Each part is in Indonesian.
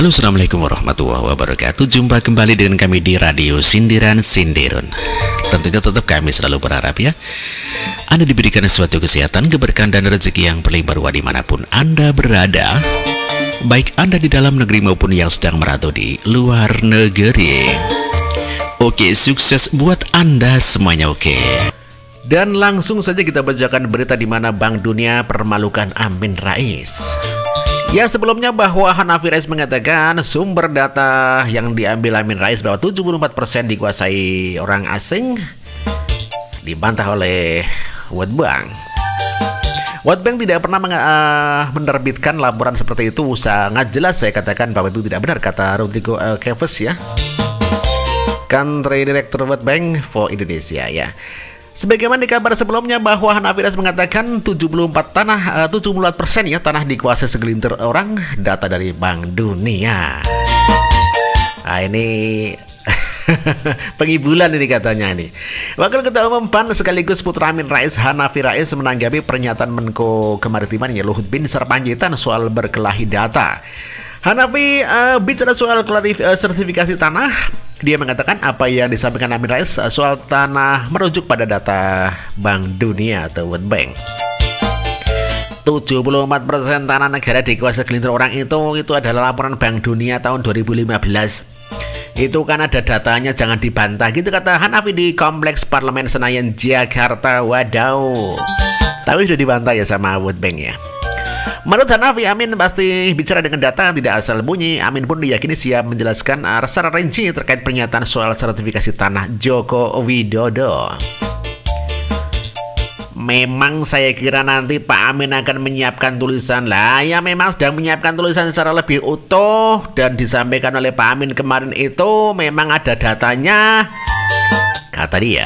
Halo, assalamualaikum warahmatullahi wabarakatuh. Jumpa kembali dengan kami di Radio Sindiran Sindirun. Tentunya tetap kami selalu berharap ya, Anda diberikan suatu kesehatan, keberkahan dan rezeki yang berlimpah ruah dimanapun Anda berada, baik Anda di dalam negeri maupun yang sedang merantau di luar negeri. Oke, sukses buat Anda semuanya. Oke. Dan langsung saja kita bacakan berita di mana Bank Dunia permalukan Amin Rais. Ya, sebelumnya bahwa Hanafi Rais mengatakan sumber data yang diambil Amin Rais bahwa 74% dikuasai orang asing dibantah oleh World Bank. World Bank tidak pernah menerbitkan laporan seperti itu. Sangat jelas saya katakan bahwa itu tidak benar, kata Rodrigo Keves ya, Country Director World Bank for Indonesia ya. Sebagaimana di kabar sebelumnya bahwa Hanafi Rais mengatakan 74% ya tanah dikuasai segelintir orang, data dari Bank Dunia. Nah, ini pengibulan ini katanya ini. Wakil Ketua Umum PAN sekaligus putra Amin Rais, Hanafi Rais, menanggapi pernyataan Menko Kemaritiman ya Luhut Bin Sarpanjaitan soal berkelahi data. Hanafi bicara soal sertifikasi tanah. Dia mengatakan apa yang disampaikan Amin Rais soal tanah merujuk pada data Bank Dunia atau World Bank. 74% tanah negara dikuasai segelintir orang itu adalah laporan Bank Dunia tahun 2015. Itu kan ada datanya, jangan dibantah gitu, kata Hanafi di Kompleks Parlemen Senayan, Jakarta. Wadaw. Tapi sudah dibantah ya sama World Bank ya. Menurut Hanafi, Amin pasti bicara dengan data, tidak asal bunyi. Amin pun diyakini siap menjelaskan secara rinci terkait pernyataan soal sertifikasi tanah Joko Widodo. Memang saya kira nanti Pak Amin akan menyiapkan tulisan lah. Ya memang sedang menyiapkan tulisan secara lebih utuh dan disampaikan oleh Pak Amin kemarin itu memang ada datanya, kata dia.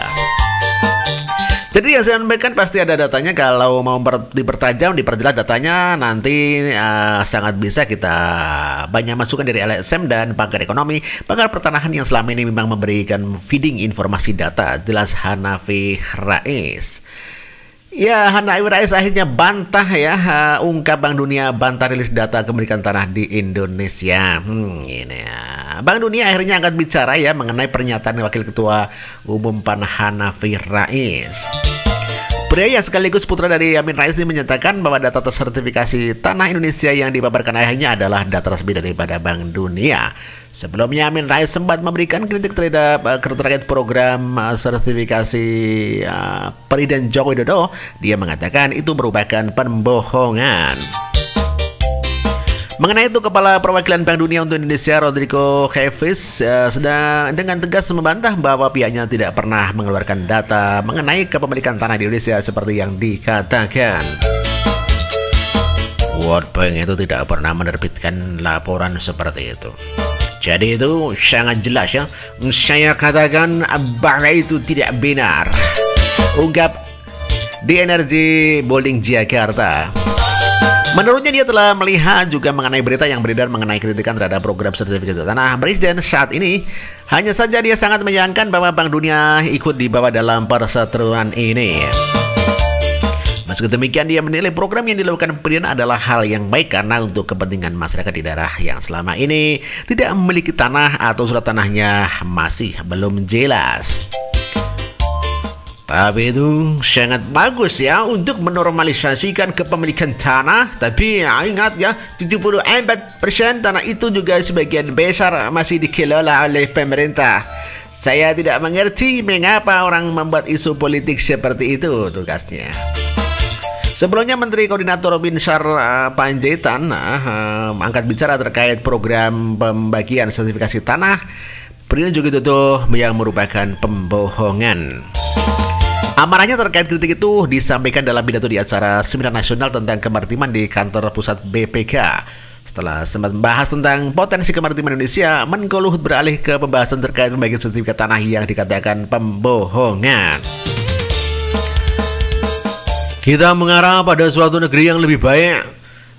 Jadi yang saya sampaikan pasti ada datanya. Kalau mau dipertajam, diperjelas datanya, nanti sangat bisa kita banyak masukan dari LSM dan pakar ekonomi, pakar pertanahan yang selama ini memang memberikan feeding informasi data. Jelas Hanafi Rais. Ya, Hanafi Rais akhirnya bantah ya, ungkap Bank Dunia bantah rilis data kepemilikan tanah di Indonesia. Ini ya. Bank Dunia akhirnya angkat bicara ya mengenai pernyataan Wakil Ketua Umum PAN Hanafi Rais. Pria yang sekaligus putra dari Amin Rais ini menyatakan bahwa data tersertifikasi tanah Indonesia yang dipaparkan ayahnya adalah data resmi daripada Bank Dunia. Sebelumnya Amin Rais sempat memberikan kritik terkait program sertifikasi Presiden Joko Widodo. Dia mengatakan itu merupakan pembohongan. Mengenai itu, Kepala Perwakilan Bank Dunia untuk Indonesia Rodrigo Keves sedang dengan tegas membantah bahwa pihaknya tidak pernah mengeluarkan data mengenai kepemilikan tanah di Indonesia seperti yang dikatakan. World Bank itu tidak pernah menerbitkan laporan seperti itu. Jadi itu sangat jelas ya. Saya katakan bahwa itu tidak benar, ungkap di Energy Bolding Jakarta. Menurutnya dia telah melihat juga mengenai berita yang beredar mengenai kritikan terhadap program sertifikasi tanah Presiden saat ini. Hanya saja dia sangat menyayangkan bahwa Bank Dunia ikut dibawa dalam perseteruan ini. Meski demikian, dia menilai program yang dilakukan Presiden adalah hal yang baik karena untuk kepentingan masyarakat di daerah yang selama ini tidak memiliki tanah atau surat tanahnya masih belum jelas. Tapi itu sangat bagus ya untuk menormalisasikan kepemilikan tanah. Tapi ya, ingat ya, 74% tanah itu juga sebagian besar masih dikelola oleh pemerintah. Saya tidak mengerti mengapa orang membuat isu politik seperti itu tugasnya. Sebelumnya Menteri Koordinator Bin Sarpanjaitan angkat bicara terkait program pembagian sertifikasi tanah. Presiden juga itu yang merupakan pembohongan. Amarahnya terkait kritik itu disampaikan dalam pidato di acara Seminar Nasional tentang Kemaritiman di kantor pusat BPK. Setelah sempat membahas tentang potensi kemaritiman Indonesia, Menko Luhut beralih ke pembahasan terkait pembagian sertifikat tanah yang dikatakan pembohongan. Kita mengarah pada suatu negeri yang lebih baik.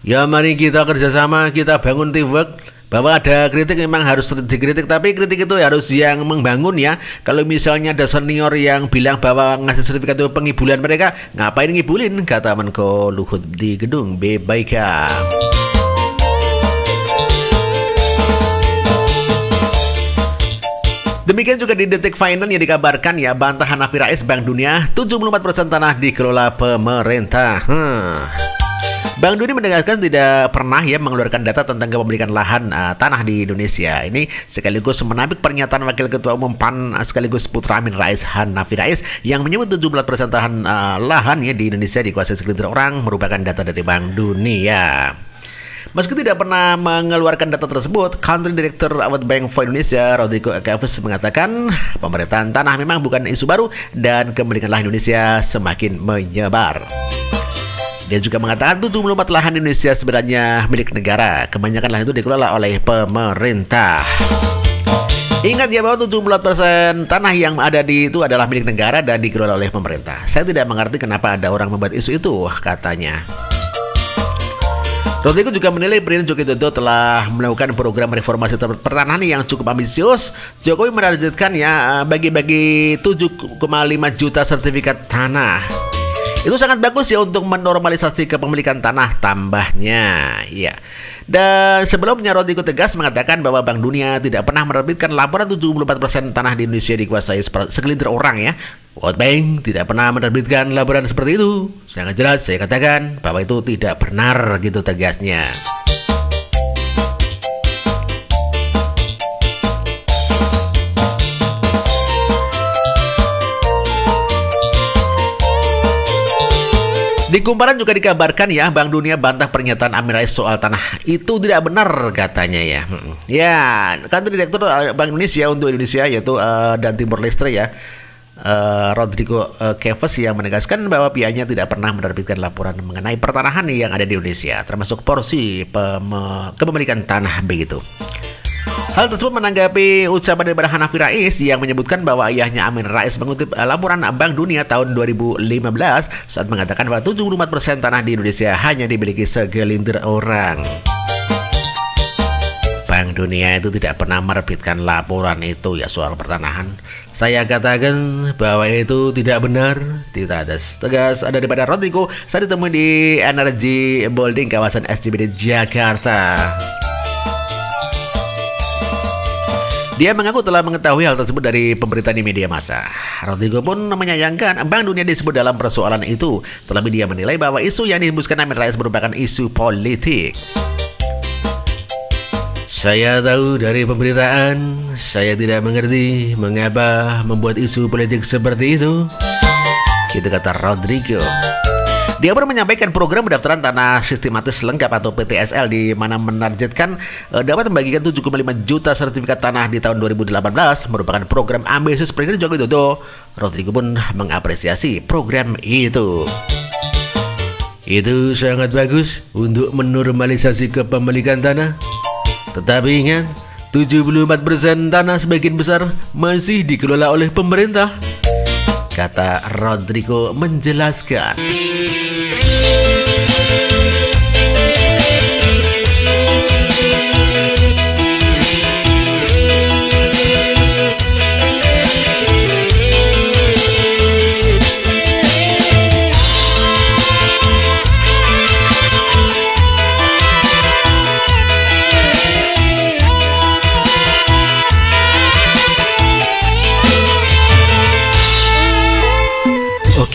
Ya, mari kita kerjasama, kita bangun teamwork. Bahwa ada kritik memang harus dikritik, tapi kritik itu harus yang membangun ya. Kalau misalnya ada senior yang bilang bahwa ngasih sertifikat itu pengibulan mereka, ngapain ngibulin, kata Menko Luhut di gedung BPK. Demikian juga di Detik Finance yang dikabarkan ya, bantah Hanafi Rais Bank Dunia 74% tanah dikelola pemerintah. Bank Dunia menegaskan tidak pernah ya mengeluarkan data tentang kepemilikan lahan tanah di Indonesia. Ini sekaligus menampik pernyataan Wakil Ketua Umum PAN sekaligus putra Amin Rais Hanafi Rais yang menyebut 17% lahan ya di Indonesia dikuasai segelintir orang merupakan data dari Bank Dunia. Meski tidak pernah mengeluarkan data tersebut, Country Director World Bank for Indonesia, Rodrigo Keves mengatakan pemerintahan tanah memang bukan isu baru dan kepemilikan lahan Indonesia semakin menyebar. Dia juga mengatakan 74 lahan Indonesia sebenarnya milik negara. Kebanyakan lahan itu dikelola oleh pemerintah. Ingat ya bahwa 74% tanah yang ada di itu adalah milik negara dan dikelola oleh pemerintah. Saya tidak mengerti kenapa ada orang membuat isu itu, katanya. Rodrigo juga menilai Presiden Joko Widodo telah melakukan program reformasi pertanahan yang cukup ambisius. Jokowi menargetkan ya bagi-bagi 7,5 juta sertifikat tanah. Itu sangat bagus ya untuk menormalisasi kepemilikan tanah tambahnya. Ya. Dan sebelumnya Rodrigo tegas mengatakan bahwa Bank Dunia tidak pernah menerbitkan laporan 74% tanah di Indonesia dikuasai segelintir orang ya. World Bank tidak pernah menerbitkan laporan seperti itu. Sangat jelas saya katakan bahwa itu tidak benar gitu tegasnya. Di Kumparan juga dikabarkan ya, Bank Dunia bantah pernyataan Amin Rais soal tanah itu tidak benar katanya ya. Ya, Country Direktur Bank Indonesia untuk Indonesia yaitu dan Timur Leste ya, Rodrigo Keves yang menegaskan bahwa pihaknya tidak pernah menerbitkan laporan mengenai pertanahan yang ada di Indonesia, termasuk porsi kepemilikan tanah begitu. Hal tersebut menanggapi ucapan dari Hanafi Rais yang menyebutkan bahwa ayahnya Amin Rais mengutip laporan Bank Dunia tahun 2015 saat mengatakan bahwa 74% tanah di Indonesia hanya dimiliki segelintir orang. Bank Dunia itu tidak pernah menerbitkan laporan itu ya soal pertanahan. Saya katakan bahwa itu tidak benar, tidak ada. Tegas ada daripada Rodrigo saat ditemui di Energy Building kawasan SCBD Jakarta. Dia mengaku telah mengetahui hal tersebut dari pemberitaan di media massa. Rodrigo pun menyayangkan Bank Dunia disebut dalam persoalan itu. Terlebih dia menilai bahwa isu yang dihembuskan Amin Rais merupakan isu politik. Saya tahu dari pemberitaan, saya tidak mengerti mengapa membuat isu politik seperti itu. Itu kata Rodrigo. Dia pun menyampaikan program pendaftaran tanah sistematis lengkap atau PTSL di mana menargetkan dapat membagikan 7,5 juta sertifikat tanah di tahun 2018 merupakan program ambisius Presiden Joko Widodo. Rodrigo pun mengapresiasi program itu. Itu sangat bagus untuk menormalisasi kepemilikan tanah. Tetapi ingat, 74% tanah sebagian besar masih dikelola oleh pemerintah, kata Rodrigo menjelaskan.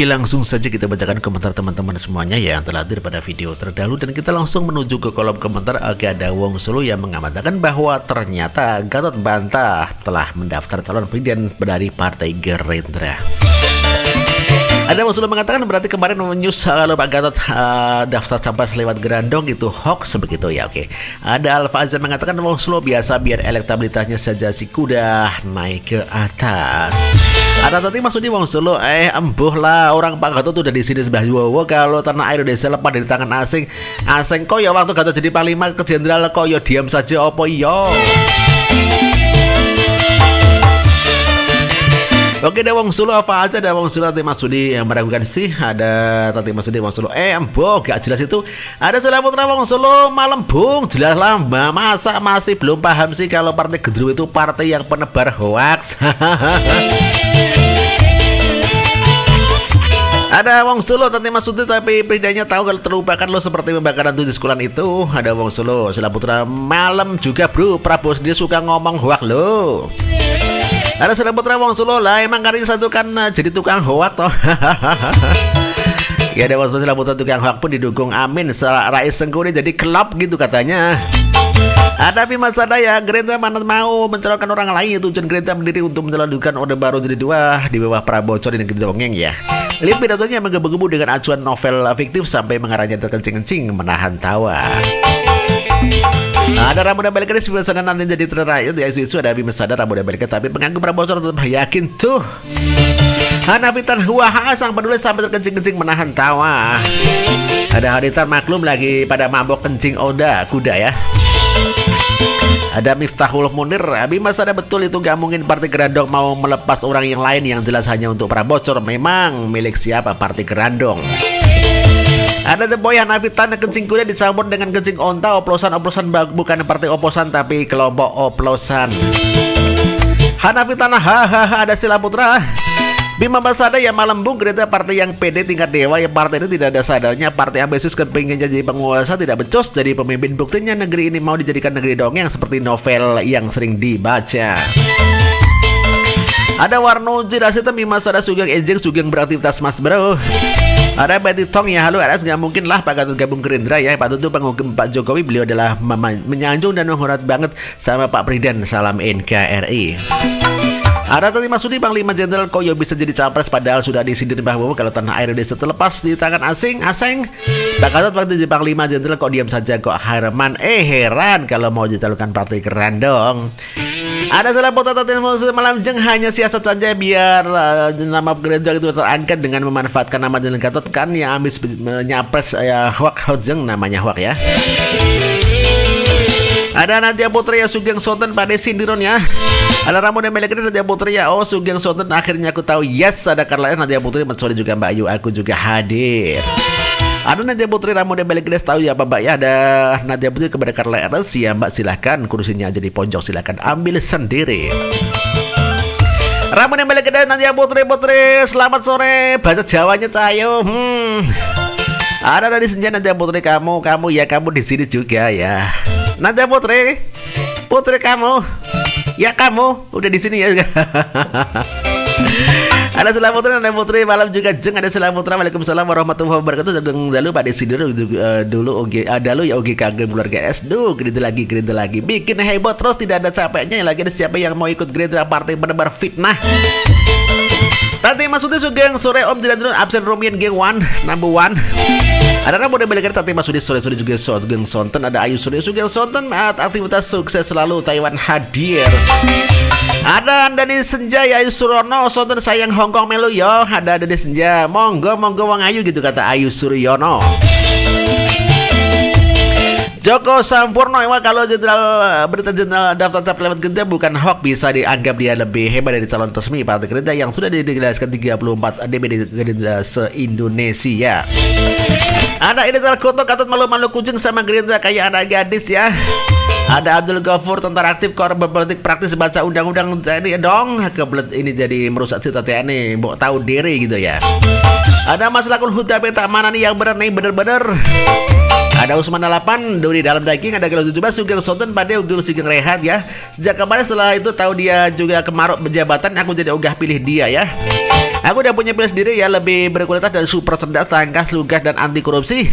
Oke, langsung saja kita bacakan komentar teman-teman semuanya ya yang telah hadir pada video terdahulu, dan kita langsung menuju ke kolom komentar. Oke, ada Wong Solo yang mengatakan bahwa ternyata Gatot Bantah telah mendaftar calon presiden dari Partai Gerindra. Ada Wong Solo mengatakan berarti kemarin news kalau Pak Gatot daftar capres lewat Grandong itu hoax begitu ya. Oke. Ada Alfa Azam mengatakan Wong Solo biasa biar elektabilitasnya saja si kuda naik ke atas. Ada tadi maksudnya Wong Solo embuh lah, orang Pak Gatot udah di sini sebelah Wowo. Kalau tanah air Indonesia lepas dari tangan asing kok ya waktu Gatot jadi panglima ke jenderal kok ya diam saja opo yo. Oke, ada Wong Solo apa aja, ada Wong Solo Tati Masudi yang meragukan sih, ada Tati Masudi Wong Solo embo gak jelas itu. Ada Sela Putra Wong Solo malam bung jelas lah, masa masih belum paham sih kalau Partai Gendruwo itu partai yang penebar hoaks. Ada Wong Solo Tati Masudi tapi bedanya tahu kalau terlupakan lo seperti pembakaran 7 sekolah itu. Ada Wong Solo Sela Putra malam juga bro, Prabowo sendiri suka ngomong hoaks lo. Ada Surya Putra wong Solo lah, emang kali satu kan jadi tukang hoak toh. Ya ada Surya Putra tukang hoak pun didukung Amin Rais Sengkuni jadi klub gitu katanya. Ada Bima Sadaya, Gerindra mana mau mencalonkan orang lain, tujuan Gerindra berdiri untuk mencalonkan Orde Baru jadi 2 di bawah Prabowo di negeri dongeng ya. Lihat pidatonya menggebu-gebu dengan acuan novel fiktif sampai mengarahnya terkencing-kencing menahan tawa. Ada Ramuda Balikan di sebelah sana nanti jadi terakhir di isu-isu ada Bima Sadar Ramuda Balikan tapi penganggap Prabowo tetap yakin tuh. Hanafitan Huaha sang peduli sampai terkencing-kencing menahan tawa. Ada Haritan maklum lagi pada mabok kencing kuda ya. Ada Miftahul Munir, Bima Sadar betul itu gak mungkin Partai Gerandong mau melepas orang yang lain yang jelas hanya untuk Prabowo. Memang milik siapa Partai Gerandong? Ada The Boy Hanafitan kencing kuda dicampur dengan kencing onta, oplosan-oplosan bukan partai oposan tapi kelompok oplosan. Hanafitan hahaha ada Sila Putra. Bima Basada yang Malembung Gerindra partai yang pede tingkat dewa, yang partai ini tidak ada sadarnya, partai ambisius kepingin jadi penguasa tidak becos jadi pemimpin, buktinya negeri ini mau dijadikan negeri dongeng seperti novel yang sering dibaca. Ada Warno Jirasita Bima Basada Sugeng Ejeng Sugeng beraktivitas mas bro. Ada Betty Tong ya halo Aras nggak mungkin lah Pak Gatot gabung Gerindra ya, Pak Tutu penghukum Pak Jokowi, beliau adalah menyanjung dan menghormat banget sama Pak Presiden, salam NKRI. Ada Tati Masudi Panglima Jenderal Koyo bisa jadi capres padahal sudah disindir bahwa kalau tanah air Indonesia terlepas di tangan asing. Pak Gatot waktu jadi Panglima Jenderal kok diam saja kok Haraman heran kalau mau dicalonkan Partai Gerandong. Ada salah foto Tati Masudi malam jeng hanya siasat saja biar nama Gerindra itu terangkat dengan memanfaatkan nama Jenderal Gatot kan yang ambis nyapres ya Huak Hojeng namanya Huak ya. Ada Nadia Putri ya Sugeng Sonten pada sindiron ya. Ada Ramon yang Melekri Nadia Putri ya. Oh Sugeng Sonten akhirnya aku tahu. Yes ada Carla Nadia Putri. Sore juga Mbak Ayu aku juga hadir. Ada Nadia Putri Ramon yang Melekri tahu ya Mbak ya. Ada Nadia Putri kepada Carla Eres ya Mbak silahkan kursinya aja di pojok silahkan ambil sendiri. Ramon yang Melekri Nadia Putri selamat sore bahasa Jawanya cayo. Ada dari senja Nadia Putri kamu ya kamu di sini juga ya. Nadia Putri kamu ya kamu udah di sini ya juga. Ada Sela Putra, Nadia Putri malam juga jeng ada Sela Putra. Waalaikumsalam warahmatullahi wabarakatuh. Dulu Pak Desi dulu dalu ya oke kagem keluarga S. Gerindra lagi bikin heboh terus tidak ada capeknya lagi ada siapa yang mau ikut Gerindra partai penebar fitnah. Tati Masudi Sugeng sore Om tidak dulu absen Romian Geng One number 1. Ada Ramu dan Belajar Tati Masudi sore juga Sugeng Sonten. Ada Ayu Surya Sugeng Sonten aktivitas sukses selalu Taiwan hadir. Ada Dani Senja ya Ayu Surono Sonten sayang Hongkong melu yo. Ada Dani Senja monggo wong ayu gitu kata Ayu Suryono. Joko Sampurno kalau berita jenderal daftar capres lewat Gerindra bukan hoax bisa dianggap dia lebih hebat dari calon resmi Partai Gerindra yang sudah dideklarasikan 34 DPD Gerindra se-Indonesia. Ada Idris Koto Gatot malu-malu kucing sama Gerindra kayak anak gadis ya. Ada Abdul Ghafur tentara aktif korban politik praktis baca undang-undang ini dong kebelet ini jadi merusak cita ini mbok tahu diri gitu ya. Ada Mas Lakun Huda Peta mana nih yang bener nih bener-bener. Ada Usman 8 Duri dalam daging. Ada Gelo 17 Sugeng Sonten pada Ugeng Sugeng Rehat ya. Sejak kemarin setelah itu tahu dia juga kemaruk berjabatan aku jadi ogah pilih dia ya. Aku udah punya pilih sendiri ya lebih berkualitas dan super cerdas tangkas lugas dan anti korupsi.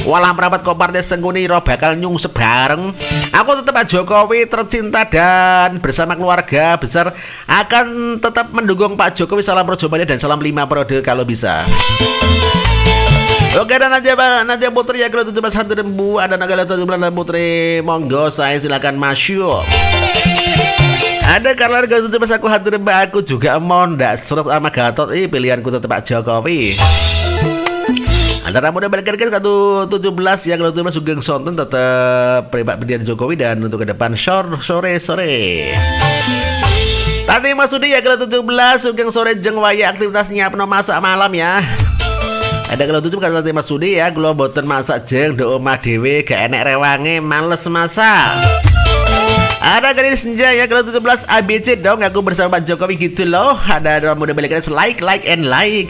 Walah merapat kok partai Sengkuni roh bakal nyungsep bareng. Aku tetap Jokowi tercinta dan bersama keluarga besar akan tetap mendukung Pak Jokowi. Salam Projo Mania dan salam 5 periode kalau bisa. Oke dan Nadia Putri ya kalau 17 hati rembu ada Nagala 17 Putri monggo saya silakan masuk. Ada karena Gatot 17 aku hati rembu aku juga mau ndak surat sama Gatot pilihanku tetap Pak Jokowi. Ada Ramuda Balikan 17 yang kalau 17 Sugeng Sonten tetap pilihan Jokowi dan untuk ke depan sore. Tati Masudi ya kalau 17 Sugeng sore jeng waya aktivitasnya penuh masak malam ya. Ada kalau tutup kata Mas Sudi ya, kalau boten masak jeng do omah dhewe gak enek rewange males masak. Ada gadis senja ya kalau 17 ABC dong, aku bersama Pak Jokowi gitu loh. Ada rambut balik gadis like and like.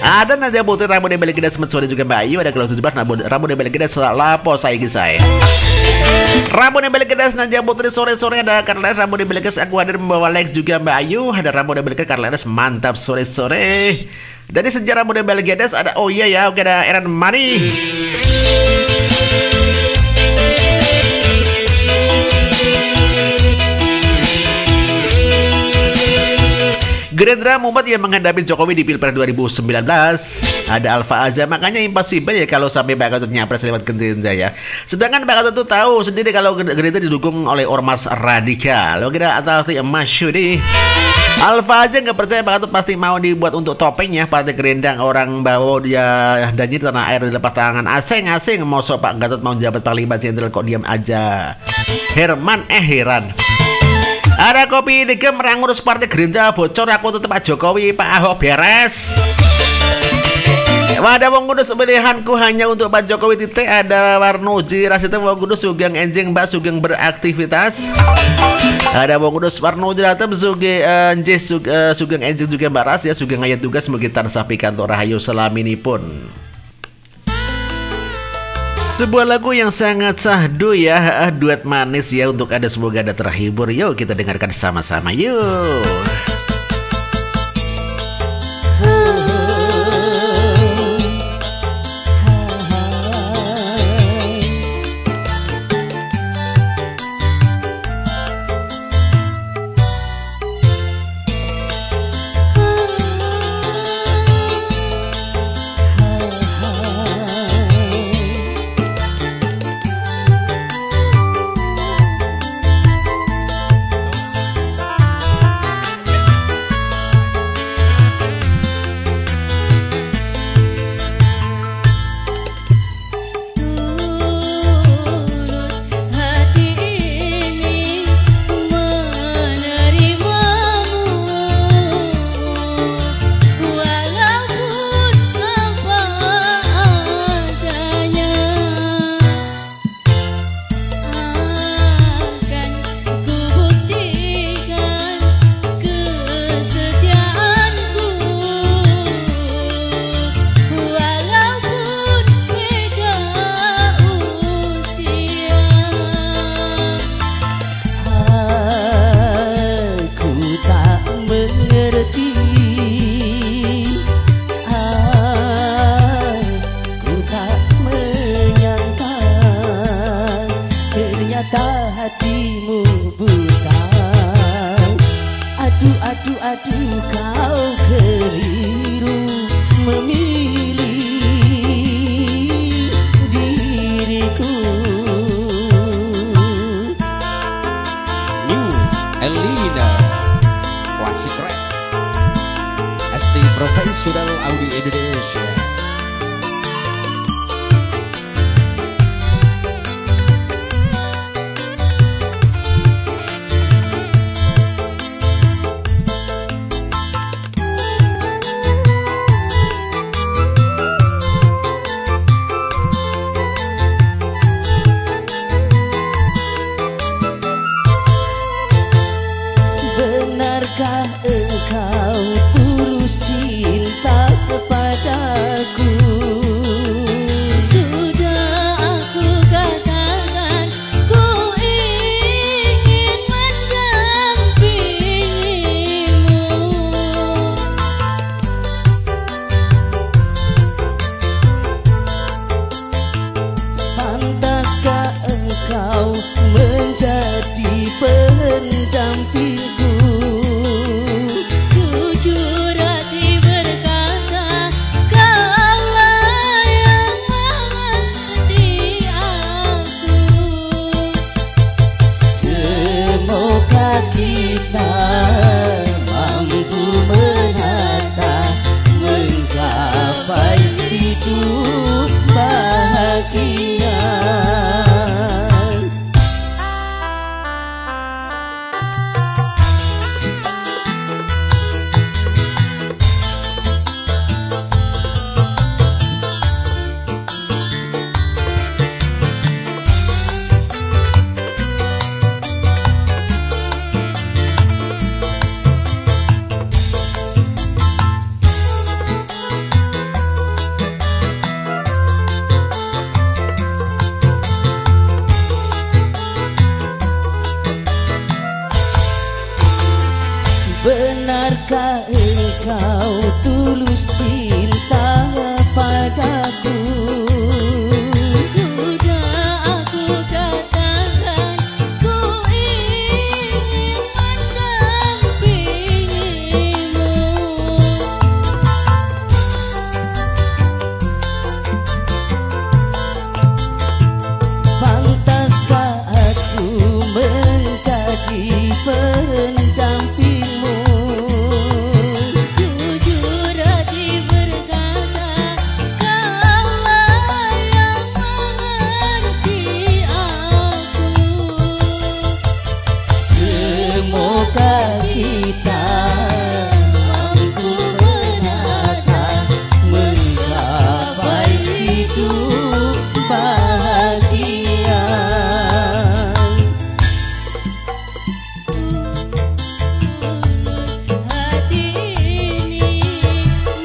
Ada Nadia Putri rambut balik gadis sore juga Mbak Ayu. Ada kalau 17 rambut balik gadis lapo saya. Rambut balik gadis Nadia Putri sore-sore. Ada Karles rambut balik gadis aku hadir membawa like juga Mbak Ayu. Ada rambut balik gadis Karles mantap sore-sore. Dari sejarah rambut balik gadis ada oh iya ya, oke ada Eran Mani. Gerindra mumpet yang menghadapi Jokowi di Pilpres 2019. Ada Alfa Azza, makanya impossible ya kalau sampai Pak Gatot nyapres lewat Gerindra ya. Sedangkan Pak Gatot tuh tahu sendiri kalau Gerindra didukung oleh ormas radikal. Lo kira atau masyuri. Alfa Azza nggak percaya Pak Gatot pasti mau dibuat untuk topeng ya Partai Gerindra, orang bawa dia dan di tanah air dilepas tangan asing-asing. Mosok Pak Gatot mau jabat Panglima Jenderal kok diam aja. Heran. Ada kopi degem ngurus Partai Gerindra bocor, aku tetep Pak Jokowi, Pak Ahok beres. Wadah wong kudus pilihanku hanya untuk Pak Jokowi titik. Ada Warnoji Rasita wong kudus sugeng enjing Mbak sugeng beraktivitas. Ada wong kudus Warnoji Rasita sugeng enjing juga Mbak Ras ya sugeng ayat tugas mugi tansah pikantuk rahayu selaminipun. Sebuah lagu yang sangat sahdu ya, duet manis ya untuk Anda, semoga Anda terhibur. Yuk kita dengarkan sama-sama yuk. Hatimu buta, aduh kau keliru memilih diriku. New Elina Klasik Rap ST Profesional Audio Indonesia. Benarkah engkau tulus cinta kepadaku? kau tulus cinta padaku. Sudah aku katakan ku ingin mendampingimu. Pantaskah aku menjadi pendampingmu? Jujur hati berkata kaulah yang mengerti aku. Semoga kita mampu menata menggapai hidup bahagia. Hati ini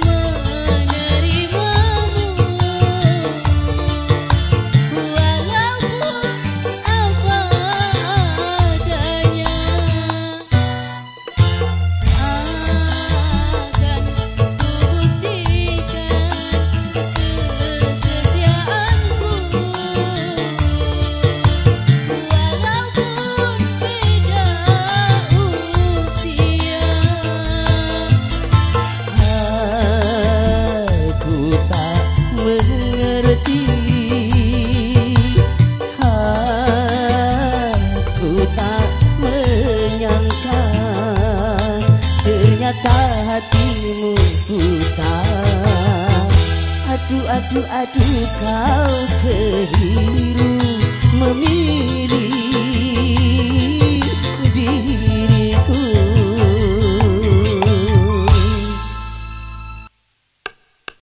menerimamu walaupun apa adanya. Akan kubuktikan kesetiaanku walaupun beda usia. Aku tak mengerti, aku tak menyangka ternyata hatimu buta. Aduh kau keliru memilih